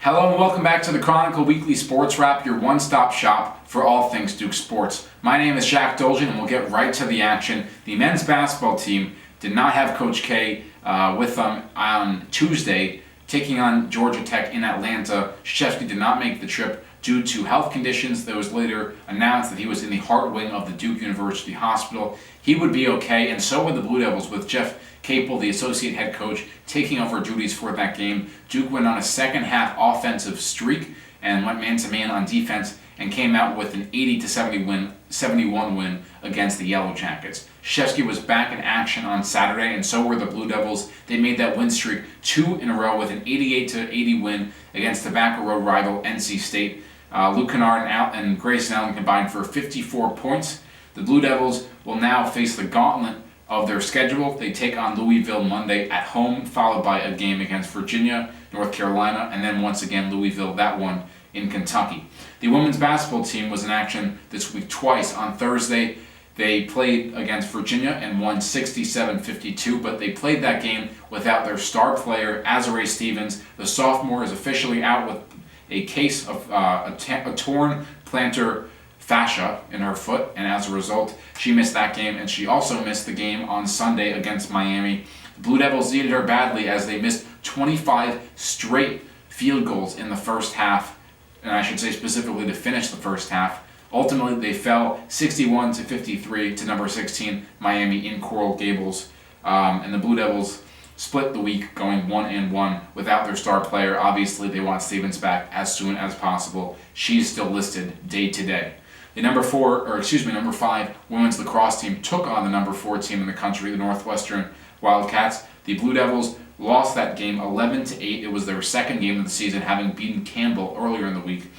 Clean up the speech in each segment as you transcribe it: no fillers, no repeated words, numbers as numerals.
Hello and welcome back to the Chronicle Weekly Sports Wrap, your one-stop shop for all things Duke sports. My name is Dolgin and we'll get right to the action. The men's basketball team did not have Coach K with them on Tuesday, taking on Georgia Tech in Atlanta. Krzyzewski did not make the trip due to health conditions. That was later announced that he was in the heart wing of the Duke University Hospital. He would be okay, and so would the Blue Devils, with Jeff Capel, the associate head coach, taking over duties for that game. Duke went on a second-half offensive streak and went man-to-man on defense and came out with an 80-71 win against the Yellow Jackets. Krzyzewski was back in action on Saturday, and so were the Blue Devils. They made that win streak 2 in a row with an 88-80 win against Tobacco Road rival NC State. Luke Kennard and Grayson Allen combined for 54 points. The Blue Devils will now face the gauntlet of their schedule. They take on Louisville Monday at home, followed by a game against Virginia, North Carolina, and then once again Louisville, that one in Kentucky. The women's basketball team was in action this week twice. On Thursday, they played against Virginia and won 67-52, but they played that game without their star player, Azurá Stevens. The sophomore is officially out with a case of a torn plantar fascia in her foot, and as a result, she missed that game, and she also missed the game on Sunday against Miami. The Blue Devils needed her badly as they missed 25 straight field goals in the first half, and I should say specifically to finish the first half. Ultimately, they fell 61-53 to number 16 Miami in Coral Gables, and the Blue Devils split the week going 1-1 without their star player. Obviously, they want Stevens back as soon as possible. She's still listed day to day. The number 5 women's lacrosse team took on the number 4 team in the country, the Northwestern Wildcats. The Blue Devils lost that game 11-8. It was their second game of the season, having beaten Campbell earlier in the week.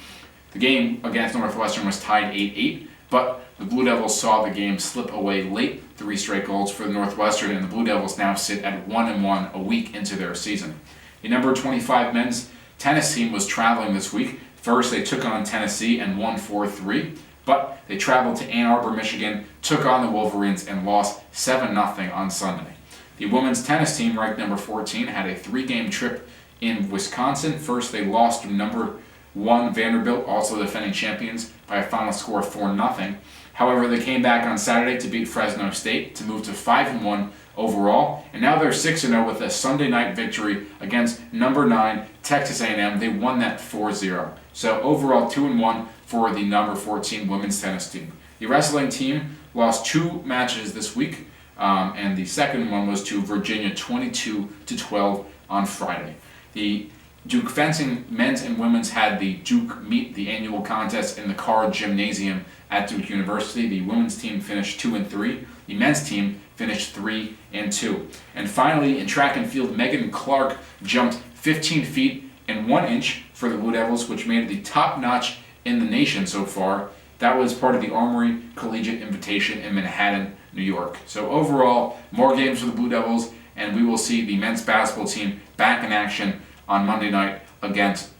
The game against Northwestern was tied 8-8, but the Blue Devils saw the game slip away late, 3 straight goals for the Northwestern, and the Blue Devils now sit at 1-1 a week into their season. The number 25 men's tennis team was traveling this week. First, they took on Tennessee and won 4-3. But they traveled to Ann Arbor, Michigan, took on the Wolverines, and lost 7-0 on Sunday. The women's tennis team, ranked number 14, had a 3-game trip in Wisconsin. First, they lost to number 1 Vanderbilt, also the defending champions, by a final score of 4-0. However, they came back on Saturday to beat Fresno State to move to 5-1 overall, and now they're 6-0 with a Sunday night victory against number 9 Texas A&M. They won that 4-0. So overall, 2-1 for the number 14 women's tennis team. The wrestling team lost 2 matches this week, and the second one was to Virginia, 22-12 on Friday. The Duke fencing men's and women's had the Duke Meet, the annual contest in the Carr Gymnasium at Duke University. The women's team finished 2-3. The men's team finished 3-2. And finally, in track and field, Megan Clark jumped 15 feet and 1 inch for the Blue Devils, which made it the top notch in the nation so far. That was part of the Armory Collegiate Invitation in Manhattan, New York. So overall, more games for the Blue Devils, and we will see the men's basketball team back in action on Monday night against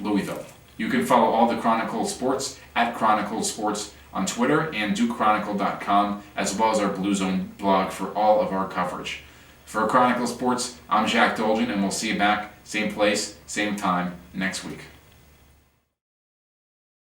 Louisville. You can follow all the Chronicle Sports at Chronicle Sports on Twitter and DukeChronicle.com, as well as our Blue Zone blog for all of our coverage. For Chronicle Sports, I'm Dolgin, and we'll see you back, same place, same time, next week.